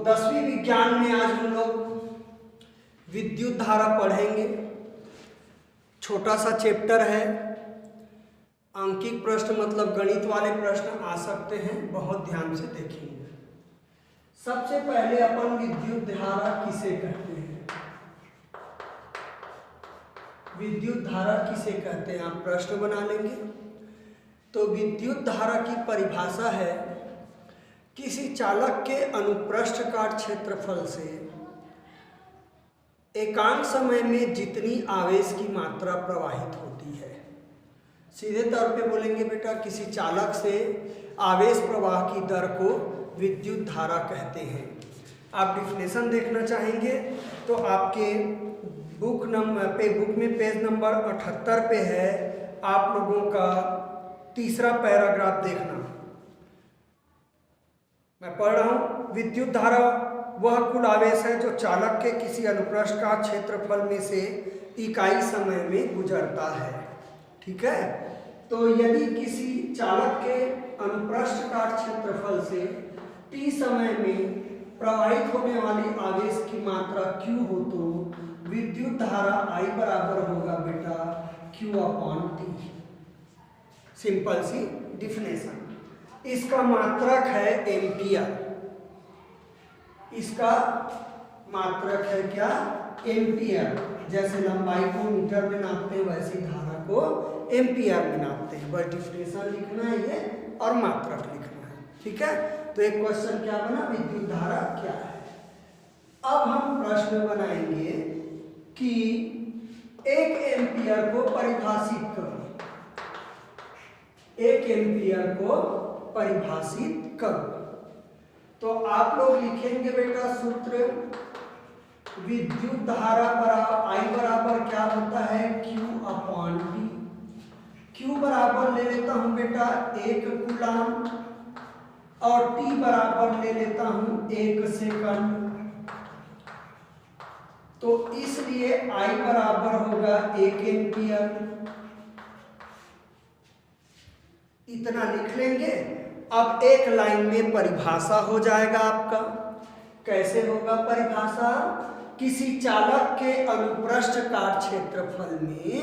10वीं विज्ञान में आज हम लोग विद्युत धारा पढ़ेंगे। छोटा सा चैप्टर है, अंकिक प्रश्न मतलब गणित वाले प्रश्न आ सकते हैं, बहुत ध्यान से देखेंगे। सबसे पहले अपन विद्युत धारा किसे कहते हैं? विद्युत धारा किसे कहते हैं आप प्रश्न बना लेंगे। तो विद्युत धारा की परिभाषा है किसी चालक के अनुप्रस्थ काट क्षेत्रफल से एकांक समय में जितनी आवेश की मात्रा प्रवाहित होती है। सीधे तौर पे बोलेंगे बेटा, किसी चालक से आवेश प्रवाह की दर को विद्युत धारा कहते हैं। आप डिफिनेशन देखना चाहेंगे तो आपके बुक में पेज नंबर 78 पे है, आप लोगों का तीसरा पैराग्राफ देखना। मैं पढ़ रहा हूँ, विद्युत धारा वह कुल आवेश है जो चालक के किसी अनुप्रस्थ काट क्षेत्रफल में से इकाई समय में गुजरता है। ठीक है, तो यदि किसी चालक के अनुप्रस्थ काट क्षेत्रफल से t समय में प्रवाहित होने वाली आवेश की मात्रा q हो तो विद्युत धारा I बराबर होगा बेटा q/t। सिंपल सी डिफिनेशन। इसका मात्रक है एम्पियर। इसका मात्रक है क्या? एम्पियर। जैसे लंबाई को मीटर में नापते हैं वैसी धारा को एम्पियर में नापते हैं। बस डिफिनेशन लिखना है ये और मात्रक लिखना है। ठीक है, तो एक क्वेश्चन क्या बना, विद्युत धारा क्या है। अब हम प्रश्न बनाएंगे कि 1 एम्पियर को परिभाषित करो। 1 एम्पियर को परिभाषित करो। तो आप लोग लिखेंगे बेटा सूत्र, विद्युत धारा I बराबर क्या होता है q/t। q बराबर ले लेता हूं बेटा 1 कूलाम और t बराबर ले लेता हूं 1 सेकंड। तो इसलिए I बराबर होगा 1 एम्पियर। इतना लिख लेंगे। अब एक लाइन में परिभाषा हो जाएगा आपका। कैसे होगा परिभाषा? किसी चालक के अनुप्रस्थ काट क्षेत्रफल में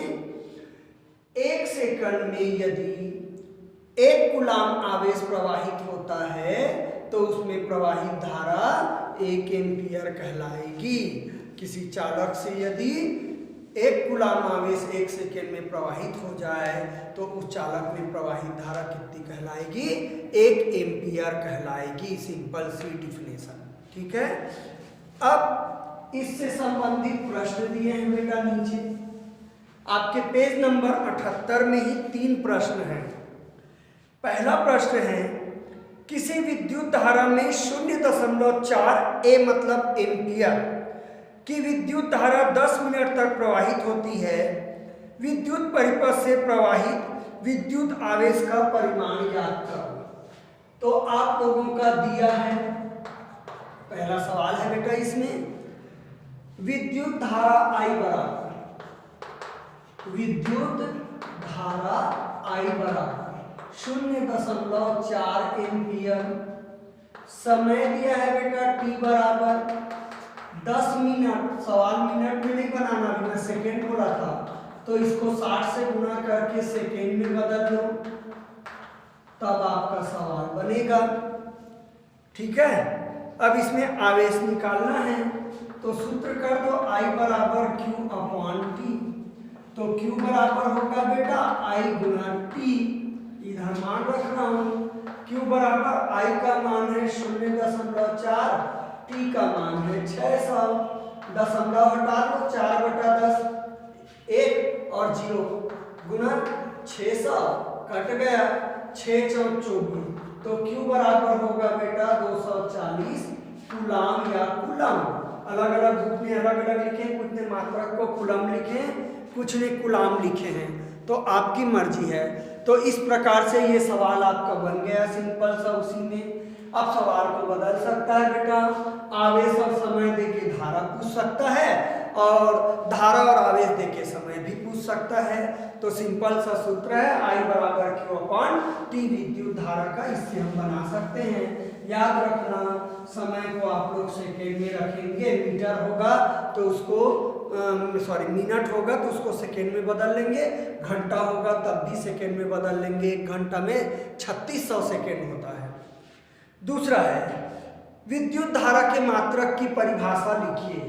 1 सेकंड में यदि 1 कूलाम आवेश प्रवाहित होता है तो उसमें प्रवाहित धारा 1 एम्पियर कहलाएगी। किसी चालक से यदि 1 कूलाम आवेश 1 सेकेंड में प्रवाहित हो जाए तो उस चालक में प्रवाहित धारा कितनी कहलाएगी? 1 एम्पियर कहलाएगी। सिंपल सी डिफिनेशन। ठीक है, अब इससे संबंधित प्रश्न दिए हैं बेटा नीचे आपके पेज नंबर 78 में ही 3 प्रश्न हैं। पहला प्रश्न है, किसी विद्युत धारा में 0.4 A मतलब एम्पियर की विद्युत धारा 10 मिनट तक प्रवाहित होती है। विद्युत परिपथ से प्रवाहित विद्युत आवेश का परिमाण ज्ञात करो। तो आप लोगों का दिया है, पहला सवाल है बेटा इसमें, विद्युत धारा I बराबर, विद्युत धारा I बराबर 0.4 एम्पियर। समय दिया है बेटा t बराबर 10 मिनट। सवाल मिनट में नहीं बनाना, मैं सेकेंड बोला था, तो इसको 60 से गुणा करके सेकेंड में बदल दो, तब आपका सवाल बनेगा। ठीक है, अब इसमें आवेश निकालना है तो सूत्र कर दो I बराबर q/t। तो q बराबर होगा बेटा I गुणा t। इधर मान रख रहा हूं, q बराबर I का मान है 0.4, t का मान है 600। दशमलव हटा लो, 4/10 1 और 0 गुना 600 कट गया, 6×4 = 24। तो q बराबर होगा बेटा 240 कूलाम या कूलम। अलग अलग बुक में अलग अलग लिखे, कुछ ने मात्रक को कूलम लिखे, कुछ ने कूलाम लिखे हैं, तो आपकी मर्जी है। तो इस प्रकार से ये सवाल आपका बन गया सिंपल सा उसी में। अब सवाल को बदल सकता है बेटा, आवेश और समय देके धारा पूछ सकता है और धारा और आवेश देके समय भी पूछ सकता है। तो सिंपल सा सूत्र है I बराबर q/t विद्युत धारा का, इससे हम बना सकते हैं। याद रखना समय को आप लोग सेकेंड में रखेंगे, मीटर होगा तो उसको मिनट होगा तो उसको सेकेंड में बदल लेंगे, घंटा होगा तब भी सेकेंड में बदल लेंगे। एक घंटा में 3600 सेकेंड होता है। दूसरा है विद्युत धारा के मात्रक की परिभाषा लिखिए।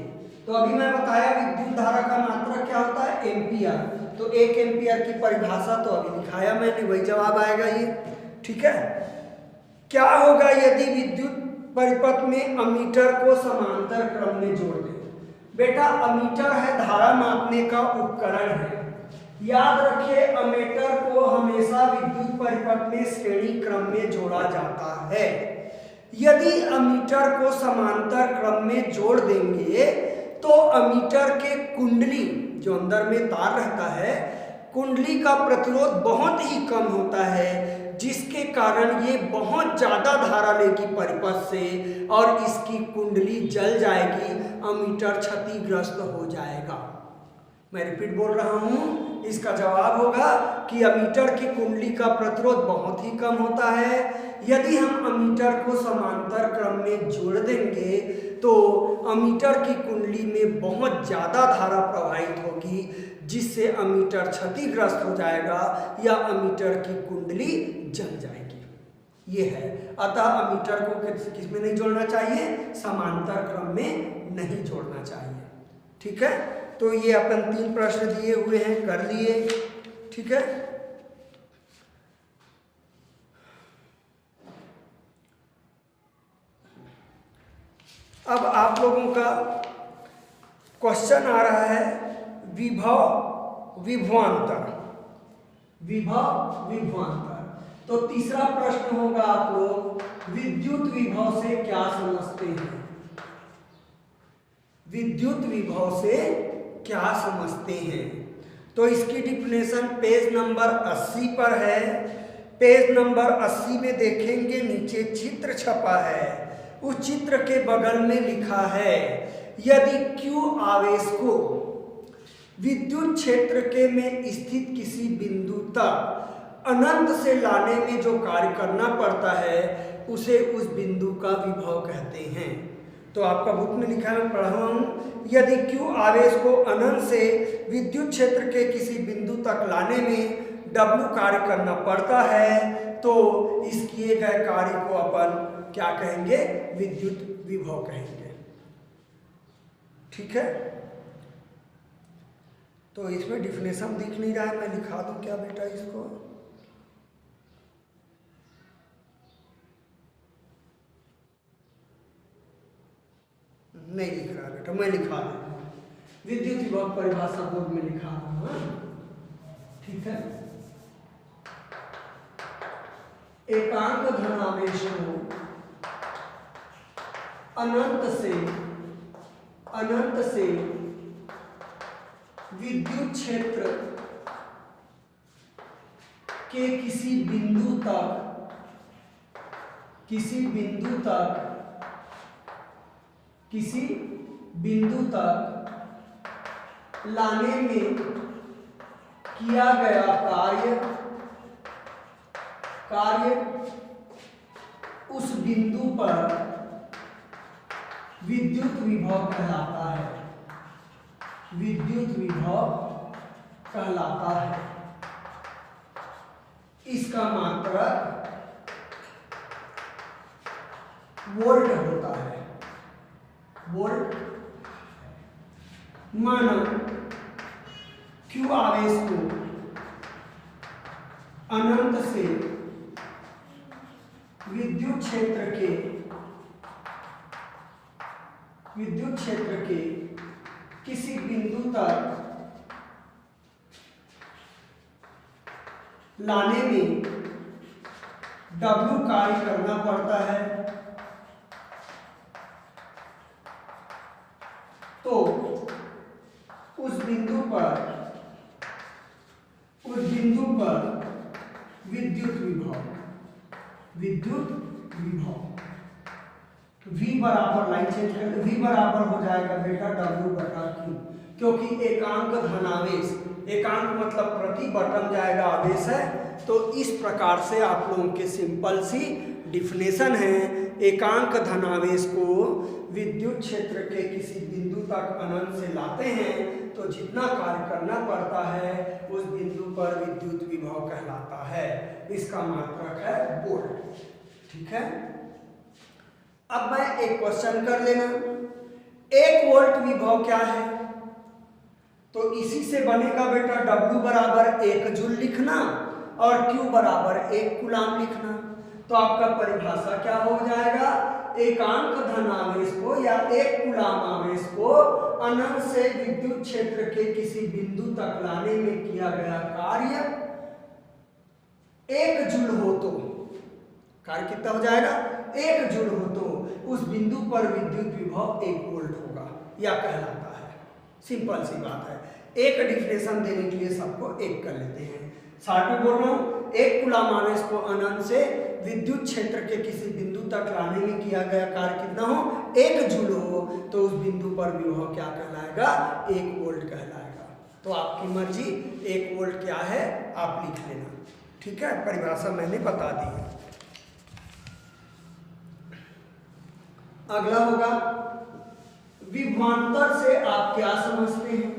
तो अभी मैं बताया विद्युत धारा का मात्रक क्या होता है, एम्पियर। तो 1 एम्पियर की परिभाषा तो अभी लिखाया मैंने, वही जवाब आएगा ये। ठीक है, क्या होगा यदि विद्युत परिपथ में अमीटर को समांतर क्रम में जोड़ दें। बेटा अमीटर है धारा मापने का उपकरण है। याद रखिए अमीटर को हमेशा विद्युत परिपथ में श्रेणी क्रम में जोड़ा जाता है। यदि अमीटर को समांतर क्रम में जोड़ देंगे तो अमीटर के कुंडली जो अंदर में तार रहता है, कुंडली का प्रतिरोध बहुत ही कम होता है, जिसके कारण ये बहुत ज़्यादा धारा लेगी परिपथ से और इसकी कुंडली जल जाएगी, अमीटर क्षतिग्रस्त हो जाएगा। मैं रिपीट बोल रहा हूँ, इसका जवाब होगा कि अमीटर की कुंडली का प्रतिरोध बहुत ही कम होता है। यदि हम अमीटर को समांतर क्रम में जोड़ देंगे तो अमीटर की कुंडली में बहुत ज़्यादा धारा प्रवाहित होगी, जिससे अमीटर क्षतिग्रस्त हो जाएगा या अमीटर की कुंडली जल जाएगी। ये है, अतः अमीटर को किस में नहीं जोड़ना चाहिए, समांतर क्रम में नहीं जोड़ना चाहिए। ठीक है, तो ये अपन 3 प्रश्न दिए हुए हैं, कर लिए। ठीक है, अब आप लोगों का क्वेश्चन आ रहा है विभव विभवांतर। विभव विभवांतर। तो तीसरा प्रश्न होगा आप लोग विद्युत विभव से क्या समझते हैं। विद्युत विभव से क्या समझते हैं, तो इसकी डिफिनेशन पेज नंबर 80 पर है। पेज नंबर 80 में देखेंगे नीचे चित्र छपा है, उस चित्र के बगल में लिखा है यदि Q आवेश को विद्युत क्षेत्र के में स्थित किसी बिंदु तक अनंत से लाने में जो कार्य करना पड़ता है उसे उस बिंदु का विभव कहते हैं। तो आपका बुक में लिखा है, मैं पढ़ा हूँ, यदि Q आवेश को अनंत से विद्युत क्षेत्र के किसी बिंदु तक लाने में W कार्य करना पड़ता है तो इस किए गए कार्य को अपन क्या कहेंगे, विद्युत विभव कहेंगे। ठीक है, तो इसमें डिफिनेशन दिख नहीं रहा है, मैं लिखा दूं क्या बेटा इसको। नहीं लिख रहा बेटा, मैं लिखा दूंगा, विद्युत विभव परिभाषा बोर्ड में लिखा दूंगा। ठीक है, एकांक धनावेश को अनंत से विद्युत क्षेत्र के किसी बिंदु तक लाने में किया गया कार्य उस बिंदु पर विद्युत विभव कहलाता है। विद्युत विभव कहलाता है। इसका मात्रक वोल्ट होता है। वोल्ट। माना Q आवेश को अनंत से विद्युत क्षेत्र के किसी बिंदु तक लाने में W कार्य करना पड़ता है, तो उस बिंदु पर विद्युत विभव V बराबर, लाइन चेंज कर, V बराबर हो जाएगा बेटा W/Q, क्योंकि एकांक धनावेश, एकांक मतलब प्रति बटन जाएगा आवेश है। तो इस प्रकार से आप लोगों के सिंपल सी डिफिनेशन है एकांक धनावेश को विद्युत क्षेत्र के किसी बिंदु तक अनंत से लाते हैं तो जितना कार्य करना पड़ता है उस बिंदु पर विद्युत विभव कहलाता है। इसका मात्रक है वोल्ट। ठीक है, अब मैं एक क्वेश्चन कर लेना। 1 वोल्ट विभव क्या है? तो इसी से बनेगा बेटा W बराबर 1 जूल लिखना और Q बराबर 1 कूलाम लिखना। तो आपका परिभाषा क्या हो जाएगा? एकांक धनावेश को या 1 कूलाम आवेश को अनंत से विद्युत क्षेत्र के किसी बिंदु तक लाने में किया गया कार्य 1 जूल हो तो कार्य कितना हो जाएगा? 1 जूल हो तो उस बिंदु पर विद्युत विभव 1 वोल्ट होगा या कहलाता है। सिंपल सी बात है। एक डिफिनेशन देने के लिए सबको एक कर लेते हैं। साथ में बोल रहा हूं 1 कूलाम आवेश को अनंत से विद्युत क्षेत्र के किसी बिंदु तक लाने में किया गया कार्य कितना हो? 1 जूल हो तो उस बिंदु पर विभव क्या कहलाएगा? 1 वोल्ट कहलाएगा। तो आपकी मर्जी 1 वोल्ट क्या है आप लिख लेना। ठीक है, परिभाषा मैंने बता दी है। अगला होगा विभवांतर से आप क्या समझते हैं?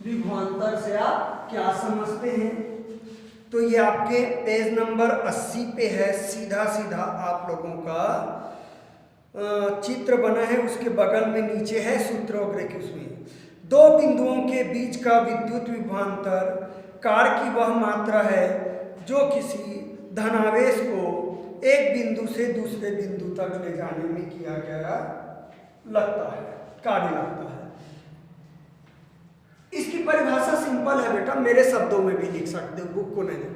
विभवांतर से आप क्या समझते हैं? तो ये आपके पेज नंबर 80 पे है। सीधा सीधा आप लोगों का चित्र बना है, उसके बगल में नीचे है सूत्र वगैरह के। उसमें 2 बिंदुओं के बीच का विद्युत विभवांतर कार्य की वह मात्रा है जो किसी धनावेश को एक बिंदु से दूसरे बिंदु तक ले जाने में किया गया लगता है कार्य लगता है। इसकी परिभाषा सिंपल है बेटा, मेरे शब्दों में भी लिख सकते हो, बुक को नहीं।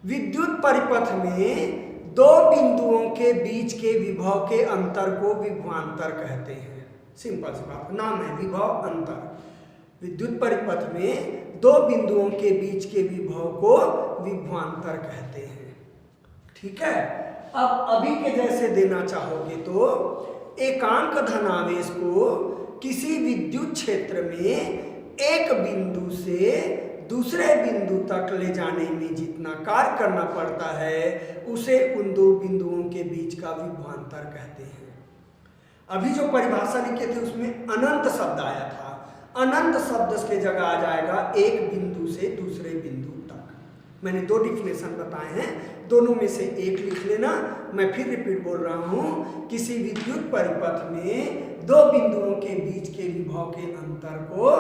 विद्युत परिपथ में 2 बिंदुओं के बीच के विभव के अंतर को विभवांतर कहते हैं। सिंपल सी बात, नाम है विभव अंतर। विद्युत परिपथ में 2 बिंदुओं के बीच के विभव को विभवांतर कहते हैं। ठीक है, अब अभी के जैसे देना चाहोगे तो एकांक धनावेश को किसी विद्युत क्षेत्र में एक बिंदु से दूसरे बिंदु तक ले जाने में जितना कार्य करना पड़ता है उसे उन 2 बिंदुओं के बीच का विभवांतर कहते हैं। अभी जो परिभाषा लिखे थे उसमें अनंत शब्द आया था। अनंत शब्द के जगह आ जाएगा एक बिंदु से दूसरे बिंदु तक। मैंने 2 डिफिनेशन बताए हैं, दोनों में से एक लिख लेना। मैं फिर रिपीट बोल रहा हूं, किसी विद्युत परिपथ में 2 बिंदुओं के बीच के विभव के अंतर को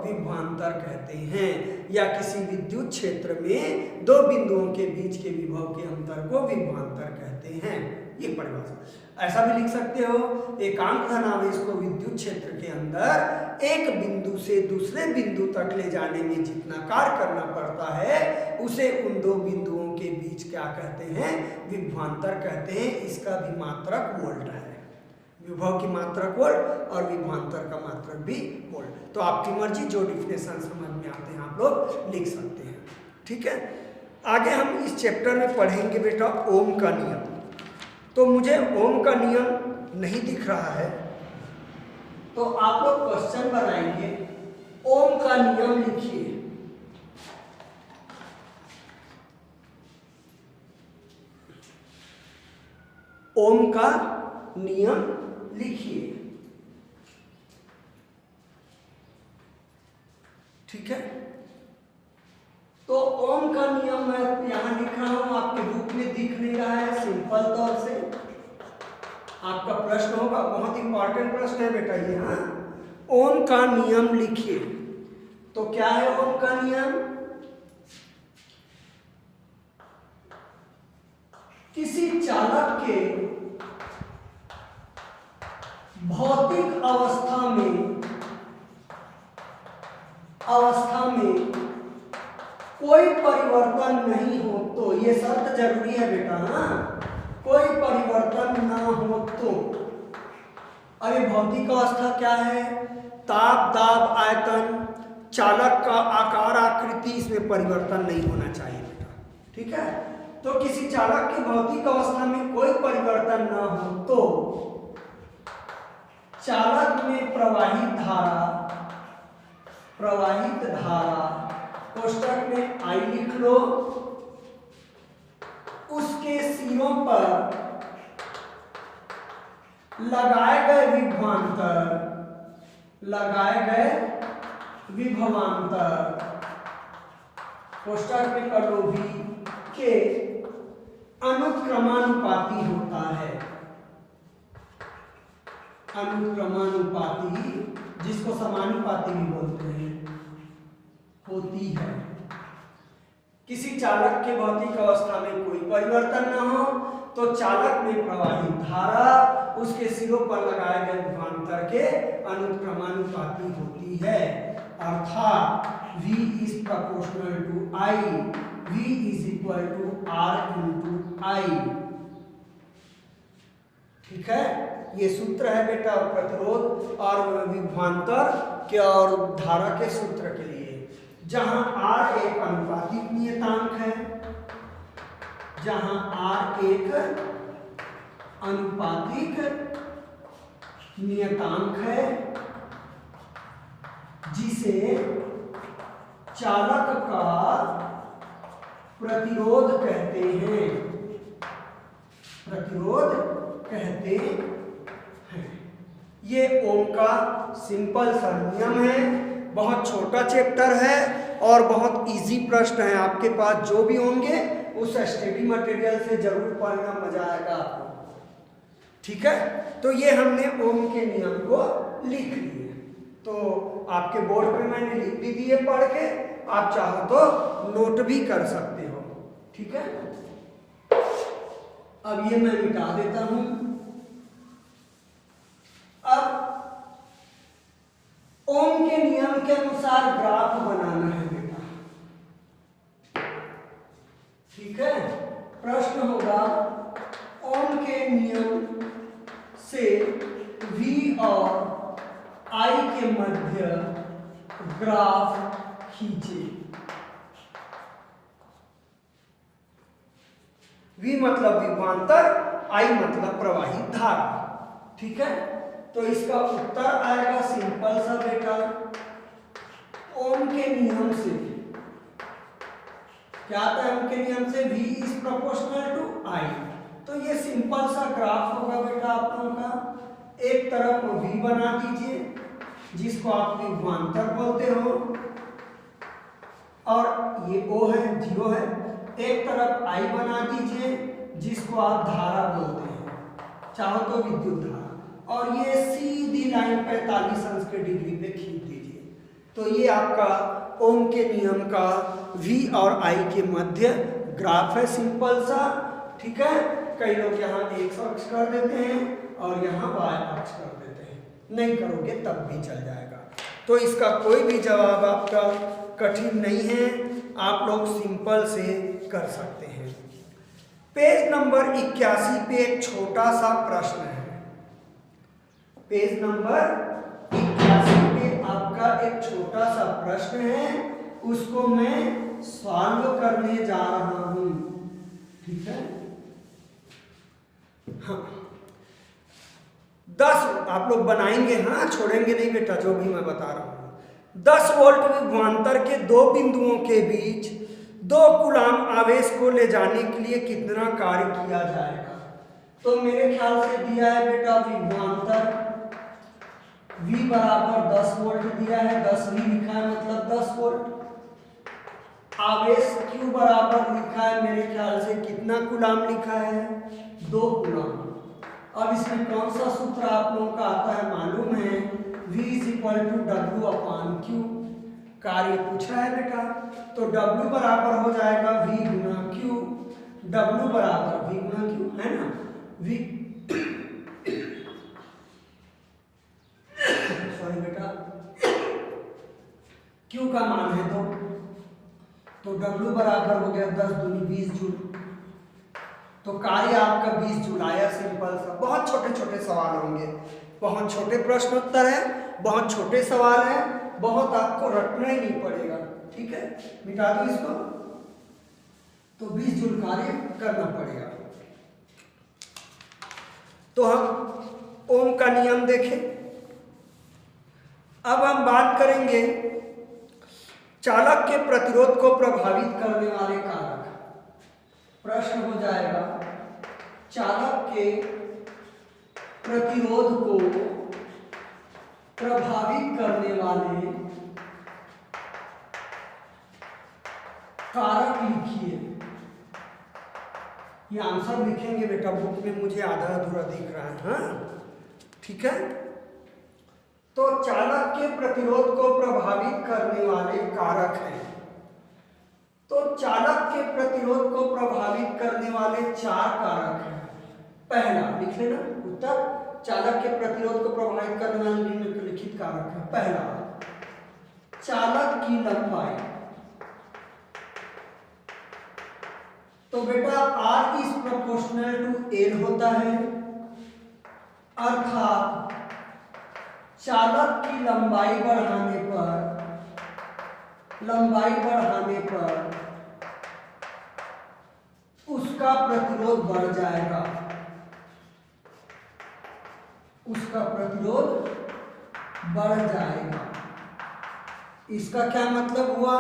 विभवांतर कहते हैं, या किसी विद्युत क्षेत्र में 2 बिंदुओं के बीच के विभव के अंतर को विभवांतर कहते हैं। ये परिभाषा ऐसा भी लिख सकते हो, एकांक धनावेश को विद्युत क्षेत्र के अंदर एक बिंदु से दूसरे बिंदु तक ले जाने में जितना कार्य करना पड़ता है उसे उन 2 बिंदुओं के बीच क्या कहते हैं? विभवांतर कहते हैं। इसका भी मात्रक वोल्ट है। विभव की मात्रक वोल्ट और विभवांतर का मात्रक भी वोल्ट। तो आपकी मर्जी, जो डिफिनेशन समझ में आते हैं आप लोग लिख सकते हैं। ठीक है, आगे हम इस चैप्टर में पढ़ेंगे बेटा ओम का नियम। तो मुझे ओम का नियम नहीं दिख रहा है, तो आप लोग क्वेश्चन बनाएंगे, ओम का नियम लिखिए। ओम का नियम लिखिए। ठीक है, तो ओम का नियम मैं यहां लिख रहा हूं, आपके बुक में दिख नहीं रहा है। सिंपल तौर से आपका प्रश्न होगा, बहुत इंपॉर्टेंट प्रश्न है बेटा ये। हाँ, ओम का नियम लिखिए। तो क्या है ओम का नियम? किसी चालक के भौतिक अवस्था में कोई परिवर्तन नहीं हो तो, ये शर्त जरूरी है बेटा। हाँ, कोई परिवर्तन ना हो तो। अरे भौतिक अवस्था क्या है? ताप, दाब, आयतन, चालक का आकार, आकृति, इसमें परिवर्तन नहीं होना चाहिए बेटा। ठीक है, तो किसी चालक की भौतिक अवस्था में कोई परिवर्तन ना हो तो चालक में प्रवाहित धारा कोष्टक में I लिख लो, उस सिरों पर लगाए गए विभवांतर कोष्ठक में कर लो v के अनुक्रमानुपाती होता है। अनुक्रमानुपाती, जिसको समानुपाती भी बोलते हैं, होती है। किसी चालक के भौतिक अवस्था में कोई परिवर्तन न हो तो चालक में प्रवाहित धारा उसके सिरों पर लगाए गए विभवांतर के अनुक्रमानुपाती होती है। अर्थात V is proportional to I, V is equal to R into I। ठीक है, ये सूत्र है बेटा प्रतिरोध और विभवांतर के और धारा के सूत्र के लिए। जहां R एक अनुपातिक नियतांक है, जहां R एक अनुपातिक नियतांक है जिसे चालक का प्रतिरोध कहते हैं, ये ओम का सिंपल सा नियम है। बहुत छोटा चैप्टर है और बहुत इजी प्रश्न है। आपके पास जो भी होंगे उस स्टडी मटेरियल से जरूर पढ़ना, मजा आएगा आपको। ठीक है, तो ये हमने ओम के नियम को लिख लिए, तो आपके बोर्ड पे मैंने लिख भी दिए पढ़ के, आप चाहो तो नोट भी कर सकते हो। ठीक है, अब ये मैं मिटा देता हूं। अब ओम के नियम के अनुसार ग्राफ बनाना है बेटा। ठीक है, प्रश्न होगा ओम के नियम से V और I के मध्य ग्राफ खींचे। V मतलब विभवांतर, I मतलब प्रवाहित धारा। ठीक है, तो इसका उत्तर आएगा सिंपल सा बेटा, ओम के नियम से क्या आता है? ओम के नियम से V is proportional to I। तो ये सिंपल सा ग्राफ होगा बेटा आप लोगों का। एक तरफ V बना दीजिए जिसको आप विभवांतर बोलते हो, और ये O है, 0 है। एक तरफ I बना दीजिए जिसको आप धारा बोलते हैं, चाहो तो विद्युत धारा, और ये सीधी लाइन 45 अंश के डिग्री पे खींच दीजिए। तो ये आपका ओम के नियम का V और I के मध्य ग्राफ है, सिंपल सा। ठीक है, कई लोग यहाँ x अक्ष कर देते हैं और यहाँ y अक्ष कर देते हैं, नहीं करोगे तब भी चल जाएगा। तो इसका कोई भी जवाब आपका कठिन नहीं है, आप लोग सिंपल से कर सकते हैं। पेज नंबर 81 पे एक छोटा सा प्रश्न है। पेज नंबर 81 पे आपका एक छोटा सा प्रश्न है, उसको मैं सॉल्व करने जा रहा हूं। ठीक है, हाँ 10 आप लोग बनाएंगे, हाँ छोड़ेंगे नहीं बेटा, जो भी मैं बता रहा हूं। 10 वोल्ट विभवांतर के दो बिंदुओं के बीच 2 कूलाम आवेश को ले जाने के लिए कितना कार्य किया जाएगा? तो मेरे ख्याल से दिया है बेटा विभवांतर V बराबर 10 वोल्ट दिया है, 10V लिखा है मतलब 10 वोल्ट। आवेश Q बराबर लिखा है मेरे ख्याल से कितना कूलाम लिखा है? 2 कूलाम। अब इसमें कौन सा सूत्र आप लोगों का आता है मालूम है? V is equal to W upon Q। कार्य पूछा है बेटा, तो W बराबर हो जाएगा V गुना Q। W बराबर V गुना Q है ना, V सॉरी बेटा, Q का मान है 2, तो W बराबर हो गया 10 दूनी 20 जूल। तो कार्य आपका 20 जूल आया, सिंपल सा। बहुत छोटे छोटे सवाल होंगे, बहुत छोटे प्रश्न उत्तर है, बहुत छोटे सवाल है, बहुत आपको रटना ही नहीं पड़ेगा। ठीक है, मिटा दो इसको। तो 20 जूल कार्य करना पड़ेगा। तो हम ओम का नियम देखें। अब हम बात करेंगे चालक के प्रतिरोध को प्रभावित करने वाले कारक। प्रश्न हो जाएगा चालक के प्रतिरोध को प्रभावित करने वाले कारक लिखिए। ये आंसर लिखेंगे बेटा, बुक में मुझे आधा अधूरा दिख रहा है। हाँ ठीक है, तो चालक के प्रतिरोध को प्रभावित करने वाले कारक हैं। तो चालक के प्रतिरोध को प्रभावित करने वाले 4 कारक हैं। पहला लिख लेना उत्तर, चालक के प्रतिरोध को प्रभावित करने वाले निम्नलिखित कारक है। पहला, चालक की लंबाई। तो बेटा R is proportional to L होता है, अर्थात चालक की लंबाई बढ़ाने पर उसका प्रतिरोध बढ़ जाएगा, इसका क्या मतलब हुआ?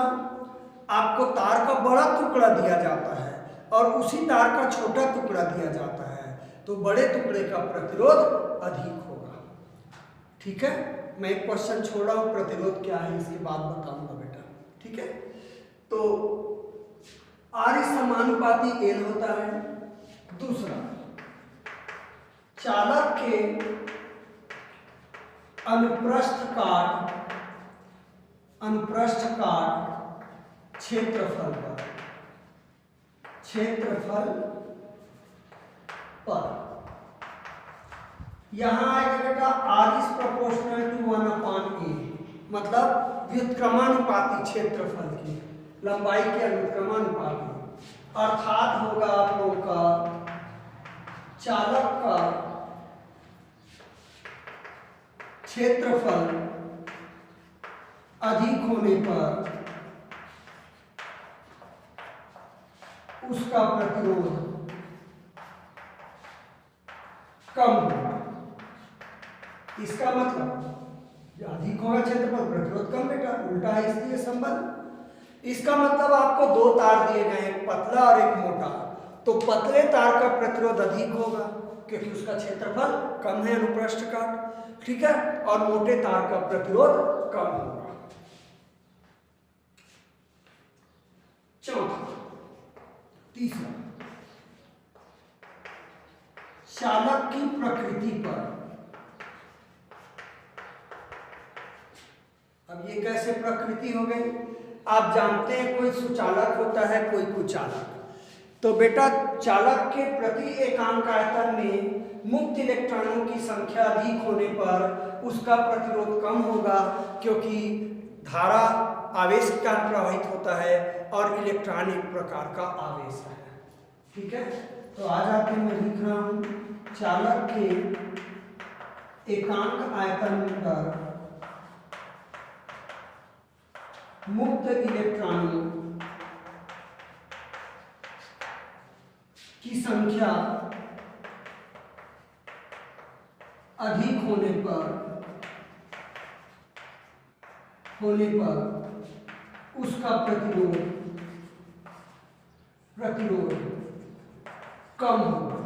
आपको तार का बड़ा टुकड़ा दिया जाता है और उसी तार का छोटा टुकड़ा दिया जाता है, तो बड़े टुकड़े का प्रतिरोध अधिक होगा। ठीक है, मैं एक क्वेश्चन छोड़ रहा हूं, प्रतिरोध क्या है इसके बाद बताऊंगा बेटा। ठीक है, तो R समानुपाती L होता है। दूसरा, चालक के अनुप्रस्थ काट क्षेत्रफल पर यहां आएगा बेटा R is proportional to 1/A, मतलब व्युत्क्रमानुपाती क्षेत्रफल की, लंबाई के अनुक्रमानुपाती, अर्थात होगा आप लोगों का चालक का क्षेत्रफल अधिक होने पर उसका प्रतिरोध कम होगा। इसका मतलब अधिक होगा क्षेत्रफल, प्रतिरोध कम बेटा, उल्टा है इसलिए संबंध। इसका मतलब आपको 2 तार दिए गए, एक पतला और एक मोटा, तो पतले तार का प्रतिरोध अधिक होगा क्योंकि उसका क्षेत्रफल कम है, अनुप्रस्थ काट। ठीक है, और मोटे तार का प्रतिरोध कम होगा। चौथा, तीसरा, चालक की प्रकृति पर। अब ये कैसे प्रकृति हो गई? आप जानते हैं कोई सुचालक होता है, कोई कुचालक। तो बेटा चालक के प्रति एकांक आयतन में मुक्त इलेक्ट्रॉनों की संख्या अधिक होने पर उसका प्रतिरोध कम होगा, क्योंकि धारा आवेश का प्रवाहित होता है और इलेक्ट्रॉन एक प्रकार का आवेश है। ठीक है, तो आज आते मैं लिख रहा हूं, चालक के एकांक आयतन पर मुक्त इलेक्ट्रॉनों की संख्या अधिक होने पर उसका प्रतिरोध कम होगा।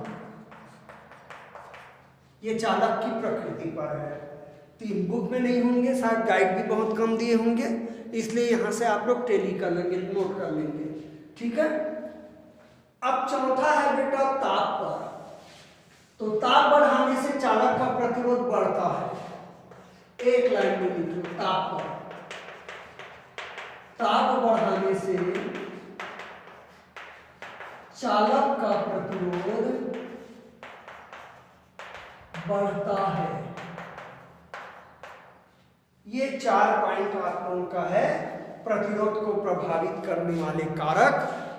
ये चालक की प्रकृति पर है। 3 बुक में नहीं होंगे, शायद गाइड भी बहुत कम दिए होंगे, इसलिए यहां से आप लोग टेली कर लेंगे, नोट कर लेंगे। ठीक है, अब चौथा है बेटा ताप पर। तो ताप बढ़ाने से चालक का प्रतिरोध बढ़ता है। एक लाइन में लिखो, ताप पर, ताप बढ़ाने से चालक का प्रतिरोध बढ़ता है। ये 4 पॉइंट आप लोगों का है, प्रतिरोध को प्रभावित करने वाले कारक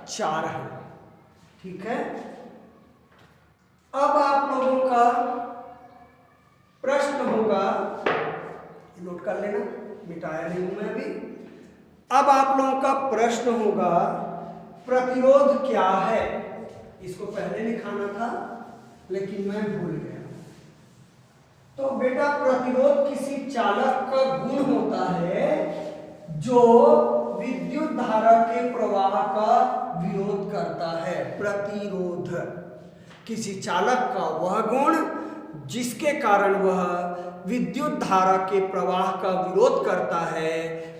4 हैं। ठीक है, अब आप लोगों का प्रश्न होगा, नोट कर लेना, मिटाया नहीं हूं मैं अभी। अब आप लोगों का प्रश्न होगा प्रतिरोध क्या है? इसको पहले लिखाना था लेकिन मैं भूल गया। तो बेटा प्रतिरोध किसी चालक का गुण होता है जो विद्युत धारा के प्रवाह का विरोध करता है। प्रतिरोध किसी चालक का वह गुण जिसके कारण वह विद्युत धारा के प्रवाह का विरोध करता है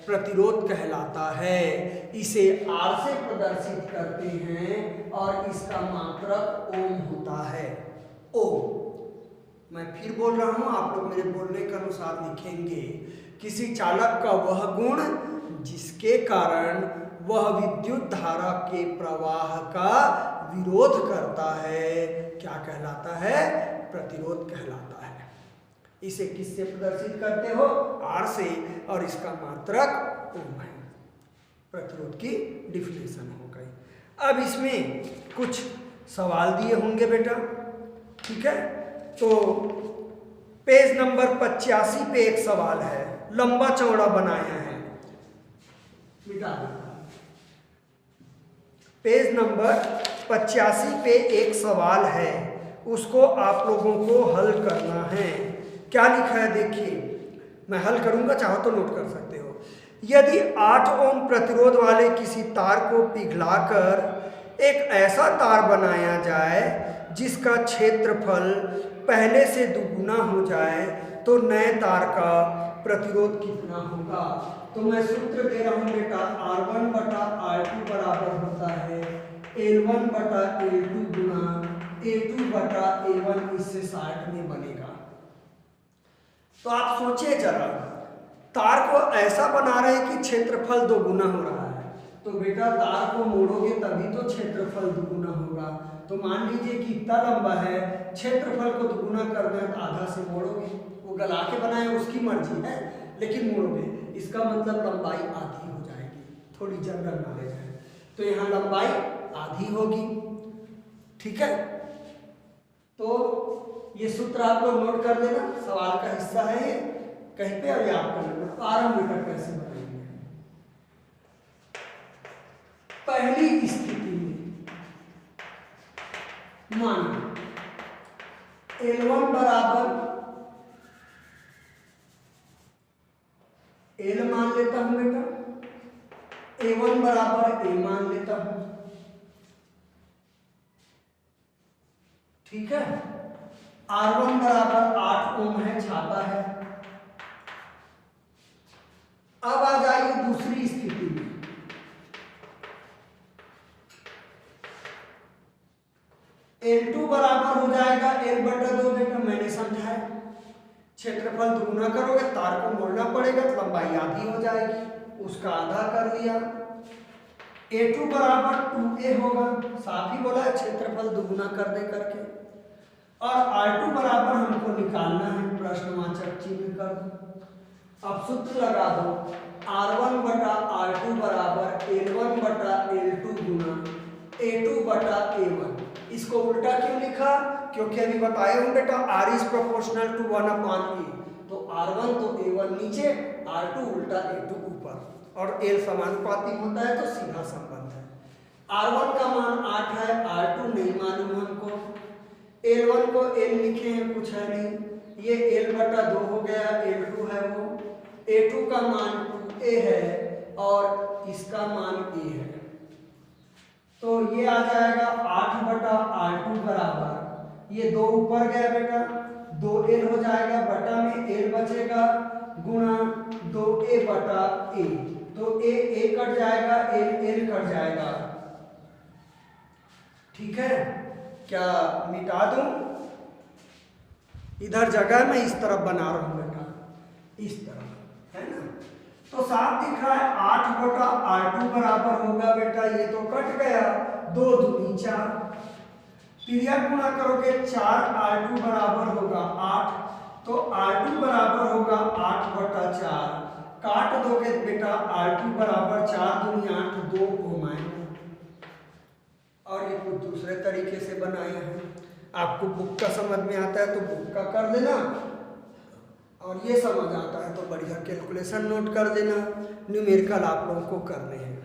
प्रतिरोध कहलाता है। इसे R से प्रदर्शित करते हैं और इसका मात्रक ओम होता है। ओम, मैं फिर बोल रहा हूं, आप लोग मेरे बोलने के अनुसार लिखेंगे। किसी चालक का वह गुण जिसके कारण वह विद्युत धारा के प्रवाह का विरोध करता है क्या कहलाता है? प्रतिरोध कहलाता है। इसे किससे प्रदर्शित करते हो? R से, और इसका मात्रक ओम है। प्रतिरोध की डिफिनेशन हो गई। अब इसमें कुछ सवाल दिए होंगे बेटा, ठीक है? तो पेज नंबर 85 पे एक सवाल है, लंबा चौड़ा बनाया है, मिटा दो। पेज नंबर 85 पे एक सवाल है, उसको आप लोगों को हल करना है। क्या लिखा है देखिए, मैं हल करूंगा, चाहो तो नोट कर सकते हो। यदि 8 ओम प्रतिरोध वाले किसी तार को पिघलाकर एक ऐसा तार बनाया जाए जिसका क्षेत्रफल पहले से दुगुना हो जाए तो नए तार का प्रतिरोध कितना होगा? तो मैं सूत्र दे रहा हूं बेटा, R1 बटा R2 बराबर होता है L1 बटा L2 गुना A2 बटा A1, इससे 60 में बनेगा। तो आप सोचिए जरा, तार को ऐसा बना रहे कि क्षेत्रफल दोगुना हो रहा है, तो बेटा तार को मोड़ोगे तभी तो क्षेत्रफल दुगुना होगा। तो मान लीजिए कि इतना लंबा है, क्षेत्रफल को दुगुना करना है तो आधा से मोड़ोगे, वो गला के बनाए उसकी मर्जी है, लेकिन मोड़ोगे, इसका मतलब लंबाई आधी हो जाएगी। थोड़ी जनरल नॉलेज है, तो यहाँ लंबाई आधी होगी, ठीक है? तो ये सूत्र आप लोग नोट कर लेना, सवाल का हिस्सा है ये, कहीं पे और याद कर लेना। प्रारंभ मीटर कैसे बनाएंगे? पहली स्थिति में मान L1 बराबर L मान लेता हूं बेटा, A1 बराबर A मान लेता हूं, ठीक है? R1 बराबर 8 ओम है, छापा है। अब आ जाइए दूसरी स्थिति में, L2 बराबर हो जाएगा L बटा 2 बेटा, मैंने समझाया क्षेत्रफल दुगुना करोगे तार को मोड़ना पड़ेगा तो लंबाई आधी हो जाएगी, उसका आधा कर लिया। A2 बराबर 2A होगा, साथ ही बोला है क्षेत्रफल दुगुना कर दे करके। और R2 बराबर हमको निकालना है, प्रश्नवाचक चिन्ह कर दो। अब सूत्र लगा दो, R1 बटा R2 बराबर L1 बटा L2 गुना A2 बटा A1। इसको उल्टा क्यों लिखा? क्योंकि अभी बताया हूं बेटा R is proportional to 1/A, तो R1 तो A1 नीचे, R2 उल्टा A2 ऊपर, और L समानुपाती होता है तो सीधा संबंध है। R1 का मान 8 है, R2 नहीं मालूम हमको, L1 को L लिखे हैं, कुछ है नहीं, ये L बटा 2 हो गया, L2 है वो, A2 का मान 2A है और इसका मान A है, तो ये आ जाएगा 8 बटा R2 बराबर, ये 2 ऊपर गया बेटा, 2L हो जाएगा, बटा में L बचेगा, गुणा 2A बटा A, तो A कट जाएगा, L कट जाएगा, ठीक है? क्या मिटा दूं? इधर जगह मैं इस तरफ बना रहा हूं बेटा, इस तरफ, है ना? तो साफ दिख रहा है 8 बटा R2 बराबर होगा बेटा, ये तो कट गया, 2 दूनी 4, तिरिया गुणा करोगे 4, R2 बराबर होगा 8, तो R2 बराबर होगा 8 बटा 4, काट दोगे बेटा R2 बराबर 4 दूनी 8, 2 ओम आएगा। और ये कुछ दूसरे तरीके से बनाए हैं, आपको बुक का समझ में आता है तो बुक का कर देना, और ये समझ आता है तो बढ़िया कैलकुलेशन नोट कर देना, न्यूमेरिकल आप लोगों को करने हैं।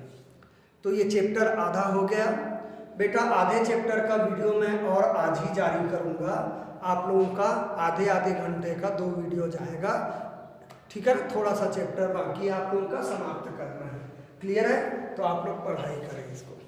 तो ये चैप्टर आधा हो गया बेटा, आधे चैप्टर का वीडियो मैं और आज ही जारी करूँगा, आप लोगों का आधे आधे घंटे का 2 वीडियो जाएगा, ठीक है? थोड़ा सा चैप्टर बाकी आप लोगों का समाप्त करना है, क्लियर है? तो आप लोग पढ़ाई करें इसको।